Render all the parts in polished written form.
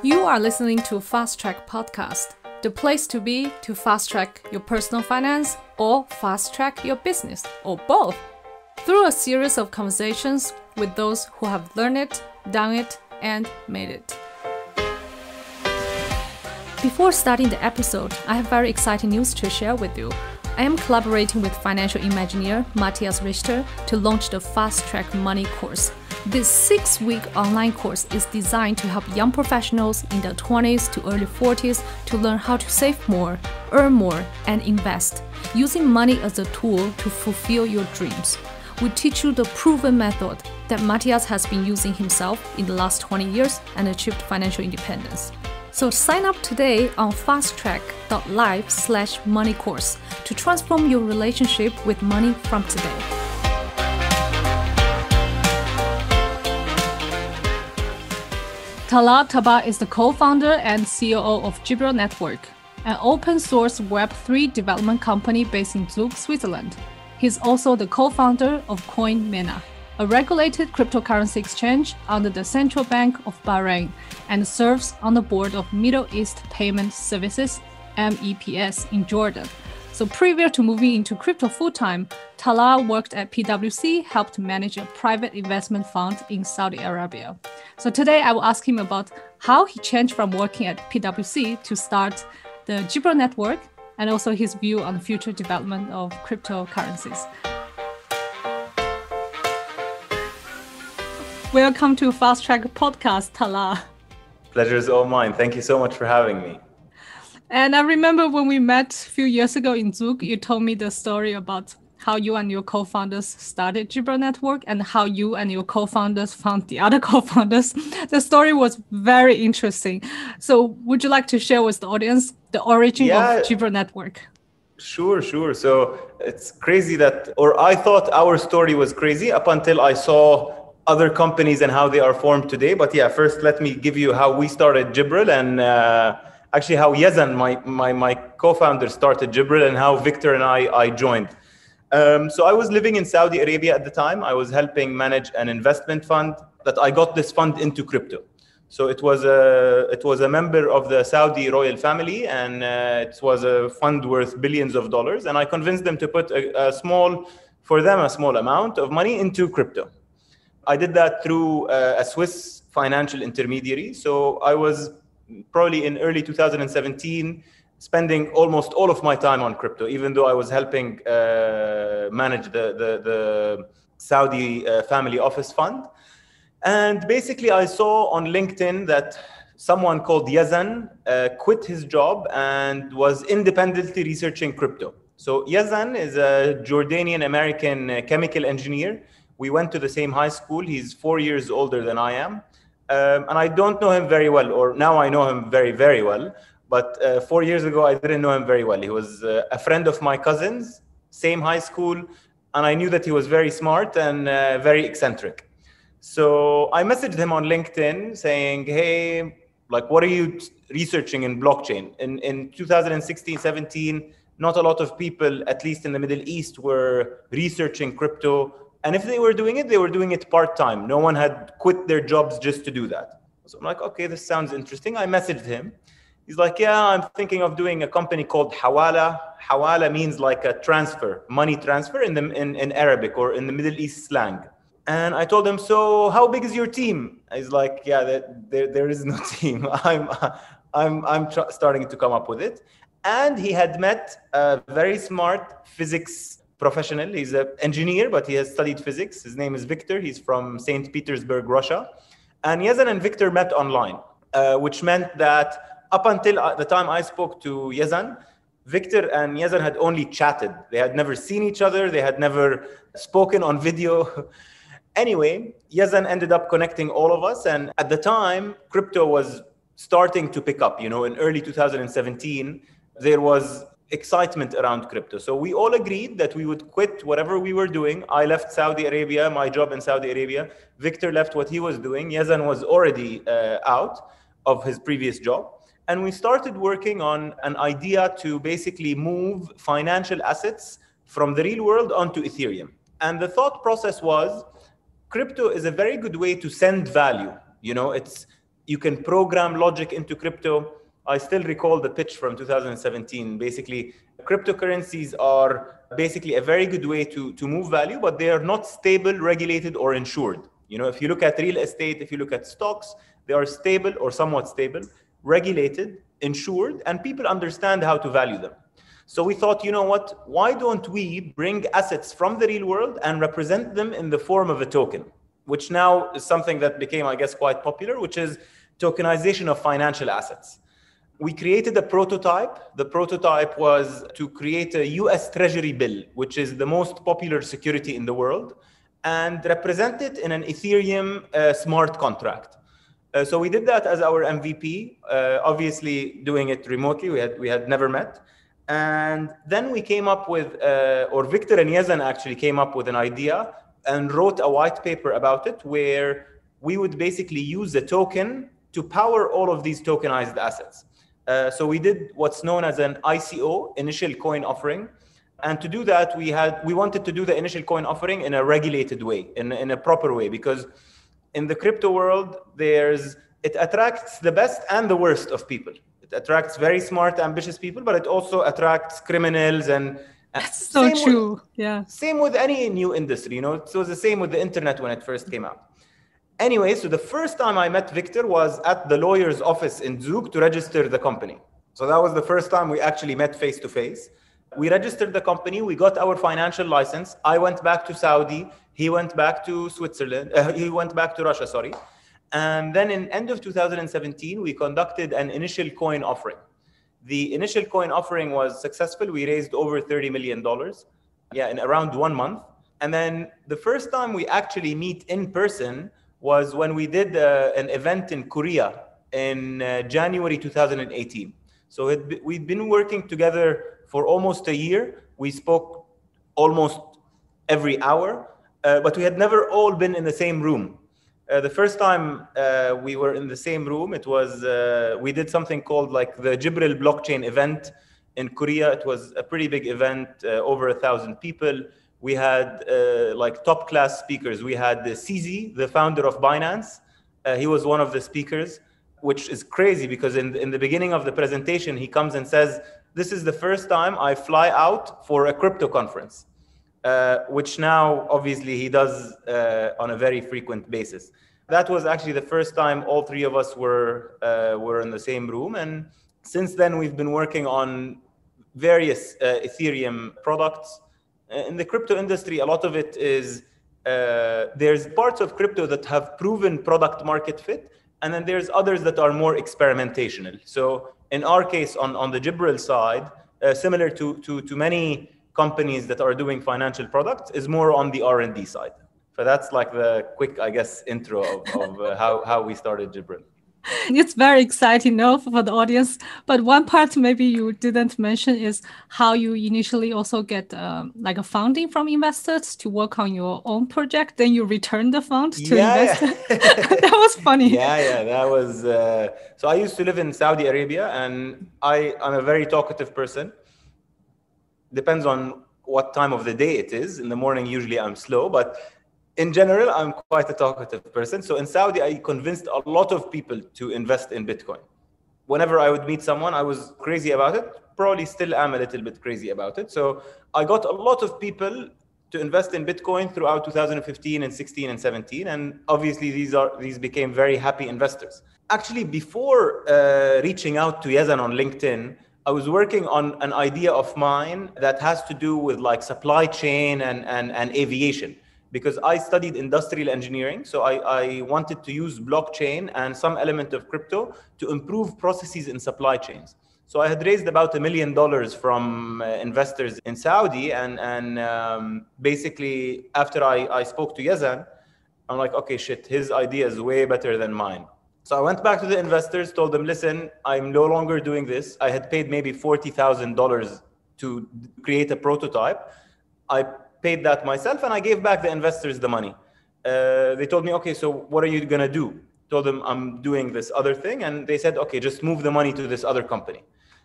You are listening to Fast Track Podcast, the place to be to fast track your personal finance or fast track your business, or both, through a series of conversations with those who have learned it, done it, and made it. Before starting the episode, I have very exciting news to share with you. I am collaborating with financial imagineer Matthias Richter to launch the Fast Track Money course. This 6-week online course is designed to help young professionals in their 20s to early 40s to learn how to save more, earn more, and invest, using money as a tool to fulfill your dreams. We teach you the proven method that Matthias has been using himself in the last 20 years and achieved financial independence. So sign up today on fasttrack.live/money course to transform your relationship with money from today. Talal Tabbaa is the co-founder and COO of Jibrel Network, an open-source Web3 development company based in Zug, Switzerland. He's also the co-founder of CoinMena, a regulated cryptocurrency exchange under the Central Bank of Bahrain, and serves on the board of Middle East Payment Services, MEPS, in Jordan. So prior to moving into crypto full-time, Talal worked at PwC, helped manage a private investment fund in Saudi Arabia. So today I will ask him about how he changed from working at PwC to start the Jibrel Network, and also his view on the future development of cryptocurrencies. Welcome to Fast Track Podcast, Talal. Pleasure is all mine. Thank you so much for having me. And I remember when we met a few years ago in Zug, you told me the story about how you and your co-founders started Jibrel Network and how you and your co-founders found the other co-founders. The story was very interesting. So would you like to share with the audience the origin of Jibrel Network? Sure. So it's crazy I thought our story was crazy up until I saw other companies and how they are formed today. But first let me give you how we started Jibrel and actually how Yazan, my co-founder, started Jibrel and how Victor and I joined. So I was living in Saudi Arabia at the time. I was helping manage an investment fund that I got this fund into crypto. So it was a member of the Saudi royal family, and it was a fund worth billions of dollars. And I convinced them to put a small amount of money into crypto. I did that through a Swiss financial intermediary. So I was probably in early 2017 spending almost all of my time on crypto, even though I was helping manage the Saudi family office fund. And basically I saw on LinkedIn that someone called Yazan quit his job and was independently researching crypto. So Yazan is a Jordanian-American chemical engineer. We went to the same high school. He's 4 years older than I am. And I don't know him very well, or now I know him very, very well. But 4 years ago, I didn't know him very well. He was a friend of my cousin's, same high school. And I knew that he was very smart and very eccentric. So I messaged him on LinkedIn saying, hey, what are you researching in blockchain? In 2016, 17, not a lot of people, at least in the Middle East, were researching crypto. And if they were doing it, they were doing it part-time. No one had quit their jobs just to do that. So I'm like, okay, this sounds interesting. I messaged him. He's like, I'm thinking of doing a company called Hawala. Hawala means like a transfer, money transfer in Arabic or in the Middle East slang. And I told him, so how big is your team? He's like, there is no team. I'm starting to come up with it. And he had met a very smart physics professional. He's an engineer, but he has studied physics. His name is Victor. He's from St. Petersburg, Russia. And Yazan and Victor met online, which meant that up until the time I spoke to Yazan, Victor and Yazan had only chatted. They had never seen each other. They had never spoken on video. Anyway, Yazan ended up connecting all of us. And at the time, crypto was starting to pick up. In early 2017, there was excitement around crypto. So we all agreed that we would quit whatever we were doing. I left Saudi Arabia, my job in Saudi Arabia. Victor left what he was doing. Yazan was already out of his previous job. And we started working on an idea to basically move financial assets from the real world onto Ethereum. And the thought process was, crypto is a very good way to send value. You can program logic into crypto. I still recall the pitch from 2017. Basically, cryptocurrencies are basically a very good way to move value, but they are not stable, regulated, or insured. If you look at real estate, if you look at stocks, they are stable or somewhat stable, regulated, insured, and people understand how to value them. So we thought, you know what, why don't we bring assets from the real world and represent them in the form of a token, which now is something that became, I guess, quite popular, which is tokenization of financial assets. We created a prototype. The prototype was to create a US Treasury bill, which is the most popular security in the world, and represent it in an Ethereum smart contract. So we did that as our MVP, obviously doing it remotely. We had never met. And then we came up with, or Victor and Yazan actually came up with an idea and wrote a white paper about it, where we would basically use a token to power all of these tokenized assets. So we did what's known as an ICO, initial coin offering. And to do that, we wanted to do the initial coin offering in a regulated way, in a proper way, because in the crypto world, it attracts the best and the worst of people. It attracts very smart, ambitious people, but it also attracts criminals and that's so true. Same with any new industry. It was the same with the internet when it first came out. Anyway, so the first time I met Victor was at the lawyer's office in Zug to register the company. So that was the first time we actually met face to face. We registered the company. We got our financial license. I went back to Saudi. He went back to Switzerland. He went back to Russia, sorry. And then in end of 2017, we conducted an initial coin offering. The initial coin offering was successful. We raised over $30 million, in around 1 month. And then the first time we actually meet in person was when we did an event in Korea in January 2018. So we'd been working together for almost a year. We spoke almost every hour, but we had never all been in the same room. The first time we were in the same room, it was, we did something called like the Jibrel blockchain event in Korea. It was a pretty big event, over 1,000 people. We had like top class speakers. We had CZ, the founder of Binance. He was one of the speakers, which is crazy because in the beginning of the presentation, he comes and says, this is the first time I fly out for a crypto conference, which now obviously he does on a very frequent basis. That was actually the first time all three of us were in the same room. And since then, we've been working on various Ethereum products. In the crypto industry, a lot of it is, there's parts of crypto that have proven product market fit, and then there's others that are more experimentational. So in our case, on the Jibrel side, similar to many companies that are doing financial products, is more on the R&D side. So that's like the quick, I guess, intro of how we started Jibrel. It's very exciting, for the audience. But one part maybe you didn't mention is how you initially also get like a funding from investors to work on your own project. Then you return the fund to investors. That was funny. That was. So I used to live in Saudi Arabia, and I'm a very talkative person. Depends on what time of the day it is. In the morning, usually I'm slow, but in general, I'm quite a talkative person. So in Saudi, I convinced a lot of people to invest in Bitcoin. Whenever I would meet someone, I was crazy about it. Probably still am a little bit crazy about it. So I got a lot of people to invest in Bitcoin throughout 2015 and 16 and 17. And obviously, these became very happy investors. Actually, before reaching out to Yazan on LinkedIn, I was working on an idea of mine that has to do with like supply chain and aviation. Because I studied industrial engineering, so I wanted to use blockchain and some element of crypto to improve processes in supply chains. So I had raised about $1 million from investors in Saudi, and basically after I spoke to Yazan, I'm like, okay, shit, his idea is way better than mine. So I went back to the investors, told them, listen, I'm no longer doing this. I had paid maybe $40,000 to create a prototype. I paid that myself, and I gave back the investors the money. They told me, okay, so what are you going to do? Told them I'm doing this other thing. And they said, okay, just move the money to this other company,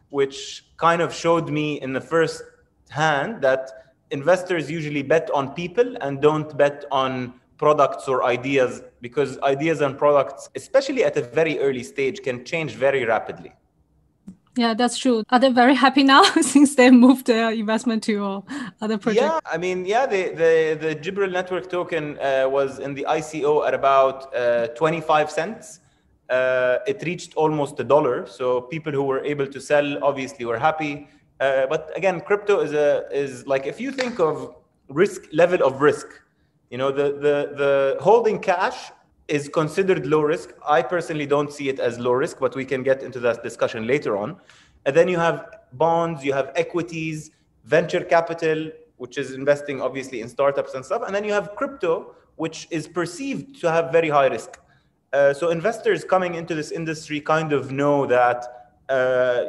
which kind of showed me in the first hand that investors usually bet on people and don't bet on products or ideas, because ideas and products, especially at a very early stage, can change very rapidly. Yeah, that's true. Are they very happy now since they moved their investment to other projects? Yeah, I mean, yeah, the Jibrel Network token was in the ICO at about 25 cents. It reached almost $1. So people who were able to sell obviously were happy. But again, crypto is like, if you think of level of risk, the holding cash is considered low risk. I personally don't see it as low risk, but we can get into that discussion later on. And then you have bonds, you have equities, venture capital, which is investing obviously in startups and stuff. And then you have crypto, which is perceived to have very high risk. So investors coming into this industry kind of know that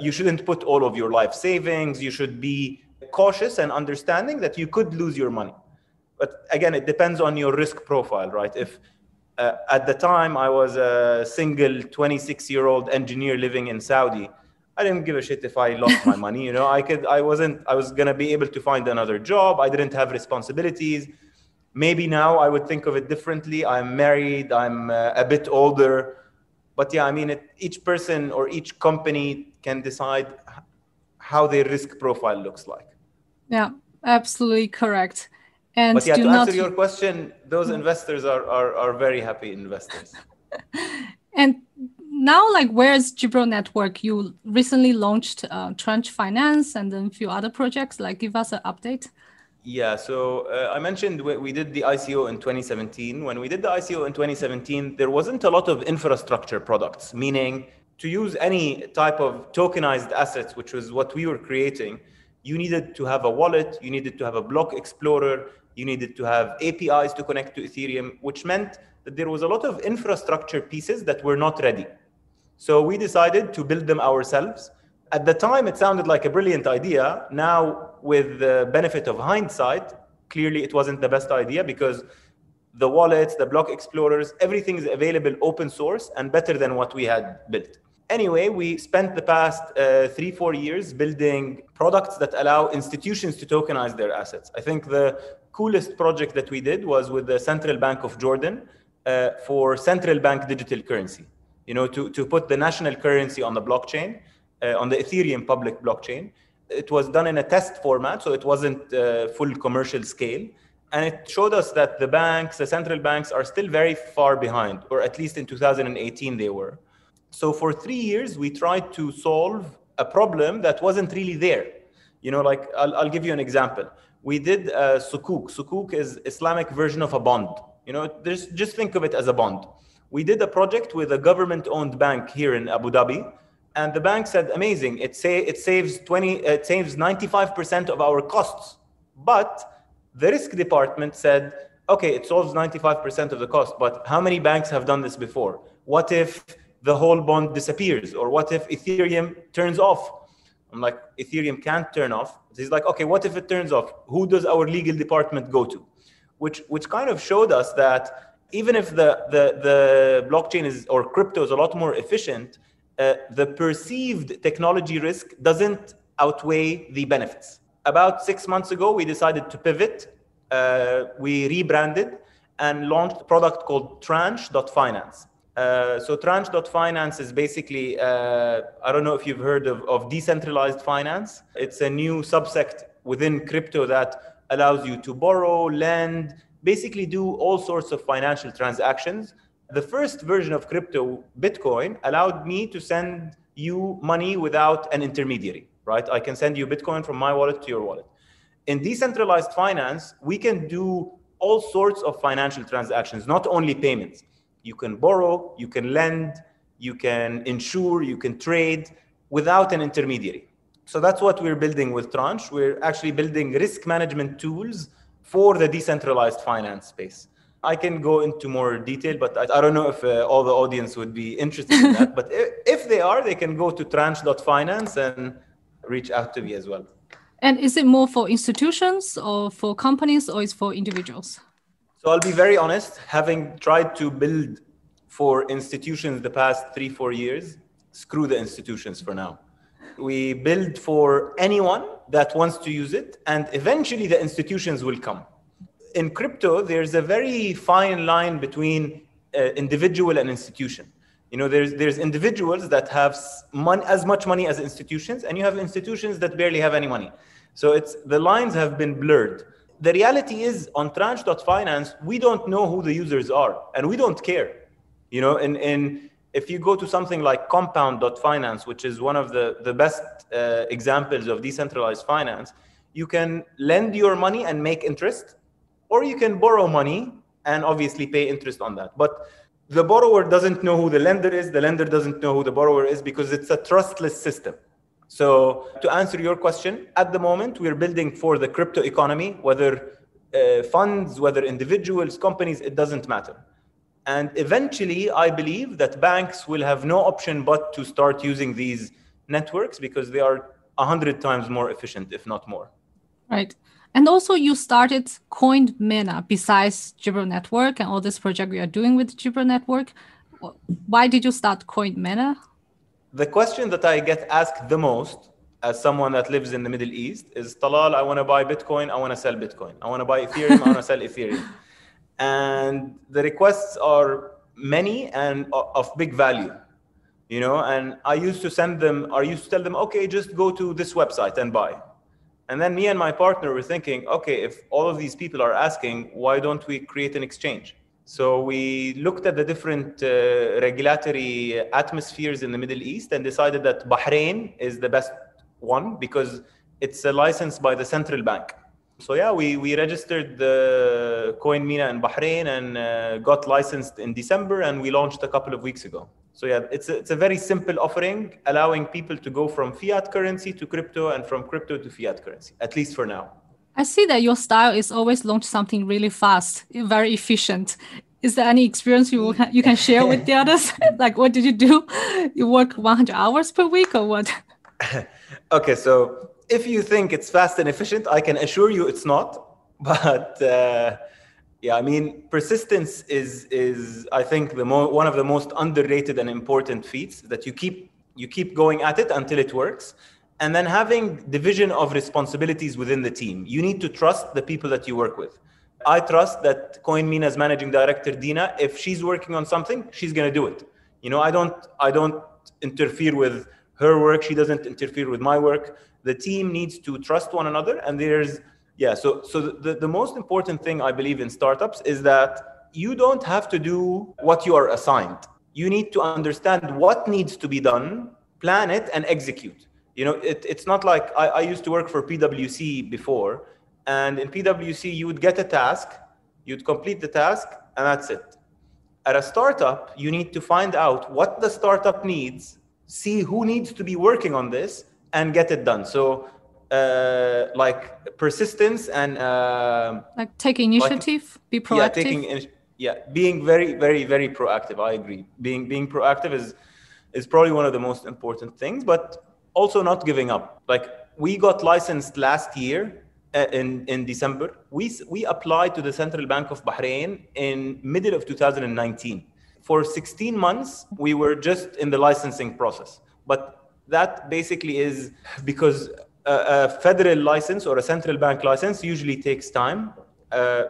you shouldn't put all of your life savings. You should be cautious and understanding that you could lose your money. But again, it depends on your risk profile, right? If at the time I was a single 26-year-old engineer living in Saudi, I didn't give a shit if I lost my money. I was going to be able to find another job. I didn't have responsibilities. Maybe now I would think of it differently. I'm married, I'm a bit older. But yeah, I mean, each person or each company can decide how their risk profile looks like. Yeah, absolutely correct. And but yeah, to answer your question, those investors are very happy investors. And now, like, where's Jibrel Network? You recently launched Tranche Finance and then a few other projects. Like, give us an update. Yeah, so I mentioned we did the ICO in 2017. When we did the ICO in 2017, there wasn't a lot of infrastructure products, meaning to use any type of tokenized assets, which was what we were creating, you needed to have a wallet, you needed to have a block explorer, you needed to have APIs to connect to Ethereum, which meant that there was a lot of infrastructure pieces that were not ready. So we decided to build them ourselves. At the time, it sounded like a brilliant idea. Now, with the benefit of hindsight, clearly it wasn't the best idea because the wallets, the block explorers, everything is available open source and better than what we had built. Anyway, we spent the past 3-4 years building products that allow institutions to tokenize their assets. I think the coolest project that we did was with the Central Bank of Jordan for central bank digital currency. To put the national currency on the blockchain, on the Ethereum public blockchain. It was done in a test format, so it wasn't full commercial scale. And it showed us that the central banks are still very far behind, or at least in 2018 they were. So for 3 years, we tried to solve a problem that wasn't really there. Like I'll give you an example. We did Sukuk. Sukuk is Islamic version of a bond. Just think of it as a bond. We did a project with a government-owned bank here in Abu Dhabi, and the bank said, amazing, it saves 95% of our costs. But the risk department said, okay, it solves 95% of the cost, but how many banks have done this before? What if the whole bond disappears? Or what if Ethereum turns off? I'm like, Ethereum can't turn off. He's like, okay, what if it turns off? Who does our legal department go to? Which kind of showed us that even if the blockchain or crypto is a lot more efficient, the perceived technology risk doesn't outweigh the benefits. About 6 months ago, we decided to pivot. We rebranded and launched a product called Tranche.finance. So Tranche.finance is basically, I don't know if you've heard of decentralized finance. It's a new subsect within crypto that allows you to borrow, lend, basically do all sorts of financial transactions. The first version of crypto, Bitcoin, allowed me to send you money without an intermediary, right? I can send you Bitcoin from my wallet to your wallet. In decentralized finance, we can do all sorts of financial transactions, not only payments. You can borrow, you can lend, you can insure, you can trade without an intermediary. So that's what we're building with Tranche. We're actually building risk management tools for the decentralized finance space. I can go into more detail, but I don't know if all the audience would be interested in that. But if they are, they can go to tranche.finance and reach out to me as well. And is it more for institutions or for companies, or is it for individuals? So I'll be very honest, having tried to build for institutions the past 3-4 years, screw the institutions for now. We build for anyone that wants to use it, and eventually the institutions will come. in crypto, there's a very fine line between individual and institution. There's individuals that have as much money as institutions, and you have institutions that barely have any money. So the lines have been blurred. The reality is, on tranche.finance, we don't know who the users are, and we don't care. If you go to something like compound.finance, which is one of the best examples of decentralized finance, you can lend your money and make interest, or you can borrow money and obviously pay interest on that. But the borrower doesn't know who the lender is. The lender doesn't know who the borrower is, because it's a trustless system. So to answer your question, at the moment, we're building for the crypto economy, whether funds, whether individuals, companies, it doesn't matter. And eventually, I believe that banks will have no option but to start using these networks, because they are 100 times more efficient, if not more. Right. And also you started CoinMena besides Jibrel Network and all this project we are doing with Jibrel Network. Why did you start CoinMena? The question that I get asked the most as someone that lives in the Middle East is, Talal, I want to buy Bitcoin, I want to sell Bitcoin. I want to buy Ethereum, I want to sell Ethereum. And the requests are many and of big value, and I used to tell them, okay, just go to this website and buy. And then me and my partner were thinking, okay, if all of these people are asking, why don't we create an exchange? So we looked at the different regulatory atmospheres in the Middle East and decided that Bahrain is the best one, because it's a license by the central bank. So yeah, we registered the CoinMena in Bahrain and got licensed in December, and we launched a couple of weeks ago. So yeah, it's a very simple offering, allowing people to go from fiat currency to crypto and from crypto to fiat currency, at least for now. I see that your style is always launch something really fast, very efficient. Is there any experience you can share with the others? Like, what did you do? You work 100 hours per week or what? Okay, so if you think it's fast and efficient, I can assure you it's not. But yeah, I mean, persistence is I think one of the most underrated and important feats, that you keep going at it until it works. And then having division of responsibilities within the team. You need to trust the people that you work with. I trust that CoinMena's managing director, Dina, if she's working on something, she's going to do it. I don't interfere with her work. She doesn't interfere with my work. The team needs to trust one another. And so the most important thing I believe in startups is that you don't have to do what you are assigned. You need to understand what needs to be done, plan it, and execute. It's not like I used to work for PwC before, and in PwC you would get a task, you'd complete the task, and that's it. At a startup, you need to find out what the startup needs, see who needs to be working on this, and get it done. So like persistence and like take initiative, be proactive. Being very, very, very proactive. I agree. Being proactive is probably one of the most important things, but also not giving up. Like, we got licensed last year in December. We applied to the Central Bank of Bahrain in middle of 2019. For 16 months, we were just in the licensing process. But that basically is because a federal license or a central bank license usually takes time.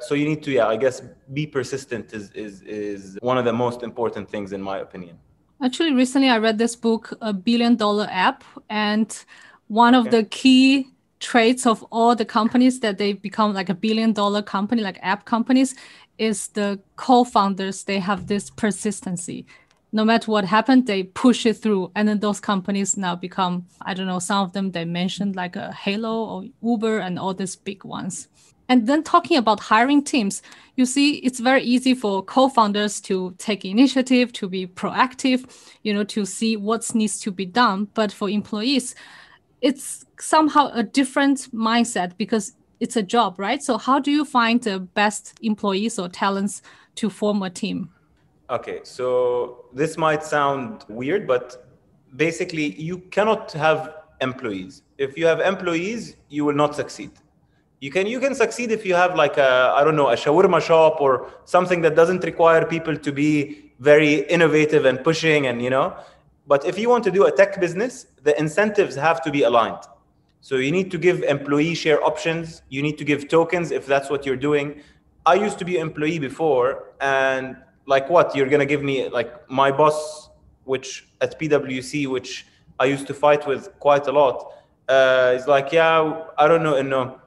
So you need to, I guess, be persistent is one of the most important things in my opinion. Actually, recently I read this book, A $1 Billion App, and one of the key traits of all the companies that they become like $1 billion company, like app companies, is the co-founders. They have this persistency. No matter what happened, they push it through. And then those companies now become, I don't know, some of them they mentioned like a Halo or Uber and all these big ones. And then talking about hiring teams, you see, it's very easy for co-founders to take initiative, to be proactive, to see what needs to be done. But for employees, it's somehow a different mindset because it's a job, right? So how do you find the best employees or talents to form a team? Okay, so this might sound weird, but basically you cannot have employees. If you have employees, you will not succeed. You can succeed if you have like a shawarma shop or something that doesn't require people to be very innovative and pushing but if you want to do a tech business, the incentives have to be aligned. So you need to give employee share options. You need to give tokens if that's what you're doing. I used to be an employee before, and like what? You're gonna give me like my boss, which at PwC, which I used to fight with quite a lot, is like, yeah, I don't know,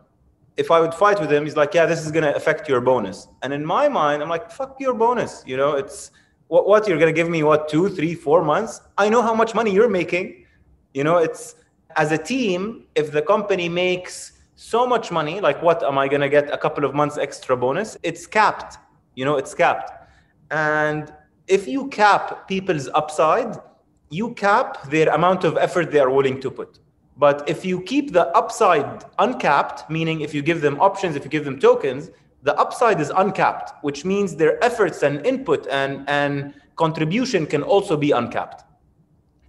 if I would fight with him, he's like, yeah, this is gonna affect your bonus. And in my mind, I'm like, fuck your bonus. It's what you're gonna give me, what, 2, 3, 4 months? I know how much money you're making. It's as a team, if the company makes so much money, like what am I gonna get a couple of months extra bonus? It's capped. It's capped. And if you cap people's upside, you cap their amount of effort they are willing to put. But if you keep the upside uncapped, meaning if you give them options, if you give them tokens, the upside is uncapped, which means their efforts and input and contribution can also be uncapped.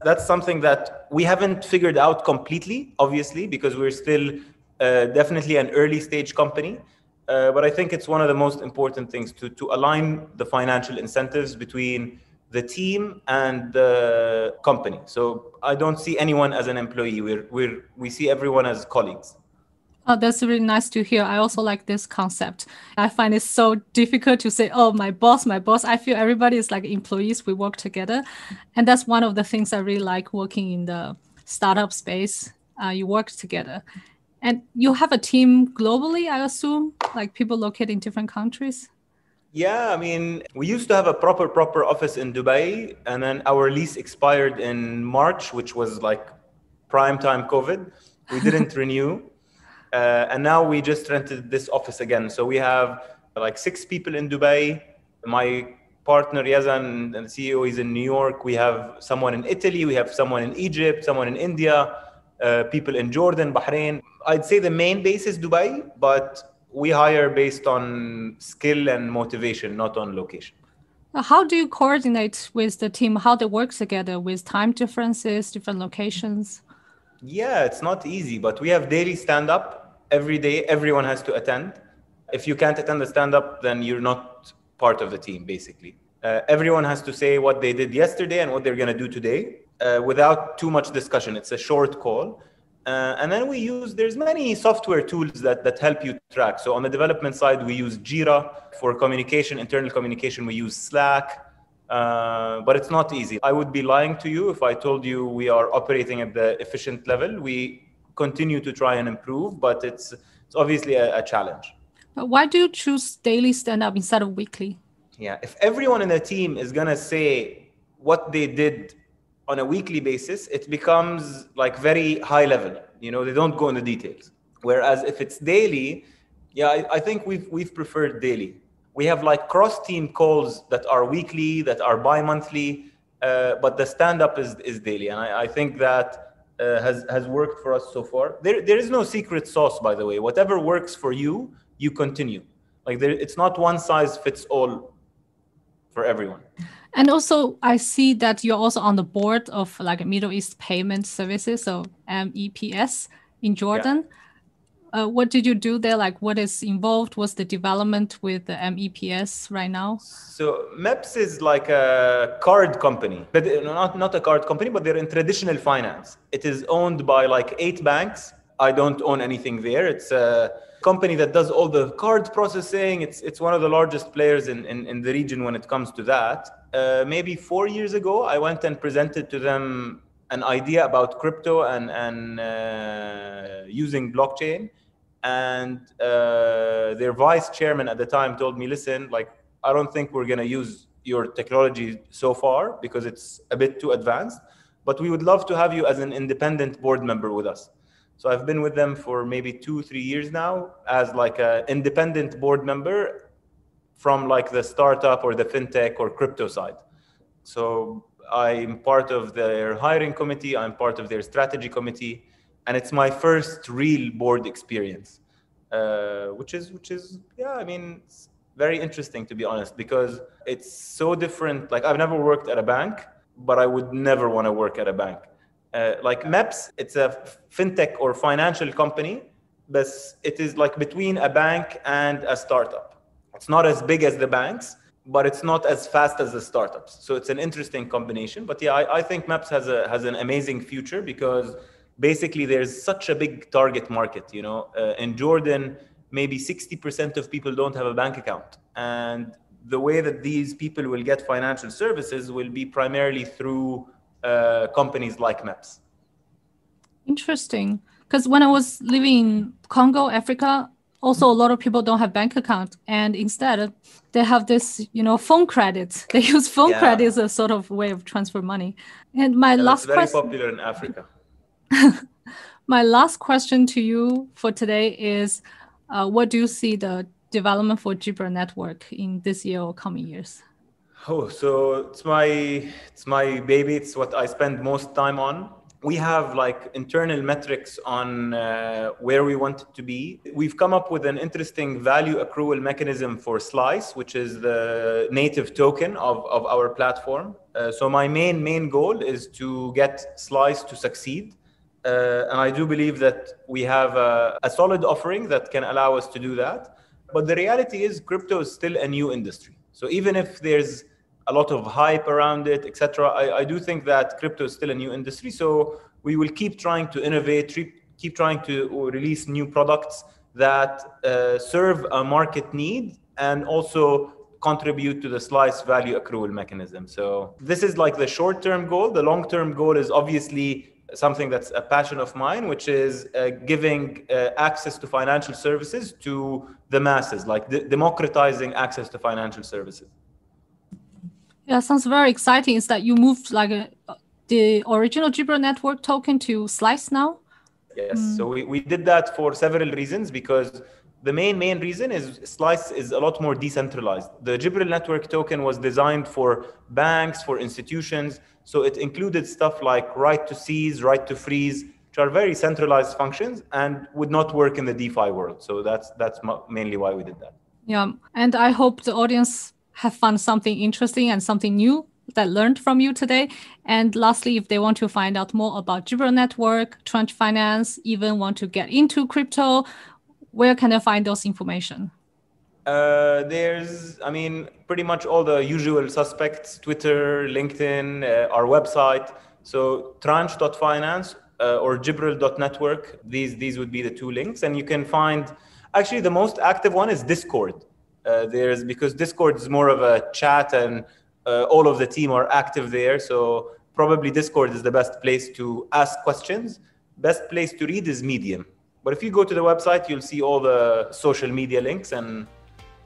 That's something that we haven't figured out completely, obviously, because we're still definitely an early stage company. But I think it's one of the most important things to align the financial incentives between the team and the company. So I don't see anyone as an employee. We see everyone as colleagues. Oh, that's really nice to hear. I also like this concept. I find it so difficult to say, oh, my boss, my boss. I feel everybody is like employees. We work together. And that's one of the things I really like working in the startup space. You work together. And you have a team globally, I assume, like people located in different countries? Yeah, I mean, we used to have a proper office in Dubai, and then our lease expired in March, which was like prime time COVID. We didn't renew. And now we just rented this office again. So we have like 6 people in Dubai. My partner, Yazan, and the CEO, is in New York. We have someone in Italy. We have someone in Egypt, someone in India, people in Jordan, Bahrain. I'd say the main base is Dubai, but we hire based on skill and motivation, not on location. How do you coordinate with the team? How they work together with time differences, different locations? Yeah, it's not easy, but we have daily stand-up every day. Everyone has to attend. If you can't attend the stand-up, then you're not part of the team, basically. Everyone has to say what they did yesterday and what they're going to do today without too much discussion. It's a short call. And then there's many software tools that help you track. So on the development side, we use Jira. For communication, internal communication, we use Slack. But it's not easy. I would be lying to you if I told you we are operating at the efficient level. We continue to try and improve, but it's obviously a challenge. But why do you choose daily stand-up instead of weekly? Yeah, if everyone in the team is going to say what they did on a weekly basis, it becomes like very high level. They don't go into details. Whereas if it's daily, yeah, I think we've preferred daily. We have like cross-team calls that are weekly, that are bi-monthly, but the stand-up is daily. And I think that has worked for us so far. There is no secret sauce, by the way. Whatever works for you, you continue. Like it's not one size fits all for everyone. And also, I see that you're also on the board of like Middle East Payment Services, so MEPS in Jordan. Yeah. What did you do there? Like, what is involved? What's the development with the MEPS right now? So MEPS is like a card company, but not a card company, but they're in traditional finance. It is owned by like 8 banks. I don't own anything there. It's a company that does all the card processing. It's one of the largest players in the region when it comes to that. Maybe 4 years ago, I went and presented to them an idea about crypto and using blockchain. And their vice chairman at the time told me, listen, like, I don't think we're going to use your technology so far because it's a bit too advanced, but we would love to have you as an independent board member with us. So I've been with them for maybe 2-3 years now as like an independent board member from like the startup or the fintech or crypto side. So I'm part of their hiring committee. I'm part of their strategy committee. And it's my first real board experience, which is, yeah, I mean, it's very interesting, to be honest, because it's so different. Like, I've never worked at a bank, but I would never want to work at a bank. Like MEPS, it's a fintech or financial company, but it is like between a bank and a startup. It's not as big as the banks, but it's not as fast as the startups. So it's an interesting combination. But yeah, I think MEPS has an amazing future because basically there's such a big target market. In Jordan, maybe 60% of people don't have a bank account. And the way that these people will get financial services will be primarily through companies like MEPS. Interesting. Because when I was living in Congo, Africa, also a lot of people don't have bank account, and instead they have this, phone credits. They use phone credit as a sort of way of transfer money. And my last question. That's very popular in Africa. My last question to you for today is, what do you see the development for Jibrel Network in this year or coming years? Oh, so it's my baby. It's what I spend most time on. We have like internal metrics on where we want it to be. We've come up with an interesting value accrual mechanism for Slice, which is the native token of our platform. So my main goal is to get Slice to succeed. And I do believe that we have a solid offering that can allow us to do that. But the reality is crypto is still a new industry. So even if there's a lot of hype around it, etc., I do think that crypto is still a new industry. So we will keep trying to innovate, keep trying to release new products that serve a market need and also contribute to the Slice value accrual mechanism. So this is like the short-term goal. The long-term goal is obviously something that's a passion of mine, which is giving access to financial services to the masses, like democratizing access to financial services. Yeah, sounds very exciting. Is that you moved like the original Jibrel Network token to Slice now? Yes, so we did that for several reasons, because the main reason is Slice is a lot more decentralized. The Jibrel Network token was designed for banks, for institutions. So it included stuff like right to seize, right to freeze, which are very centralized functions and would not work in the DeFi world. So that's mainly why we did that. Yeah, and I hope the audience have found something interesting and something new that learned from you today. And lastly, if they want to find out more about Jibrel Network, Tranche Finance, even want to get into crypto, where can I find those information? There's, pretty much all the usual suspects: Twitter, LinkedIn, our website. So tranche.finance or jibrel.network. These would be the two links. And you can find, actually the most active one is Discord. Because Discord is more of a chat and all of the team are active there. So probably Discord is the best place to ask questions. Best place to read is Medium. But if you go to the website, you'll see all the social media links. And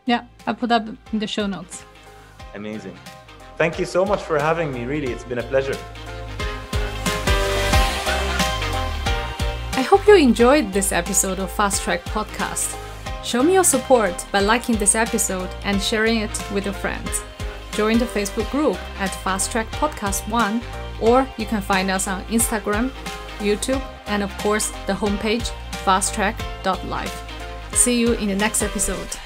yeah, I'll put that in the show notes. Amazing. Thank you so much for having me. Really, it's been a pleasure. I hope you enjoyed this episode of Fast Track Podcast. Show me your support by liking this episode and sharing it with your friends. Join the Facebook group at Fast Track Podcast 1, or you can find us on Instagram, YouTube, and of course the homepage fasttrack.life. See you in the next episode.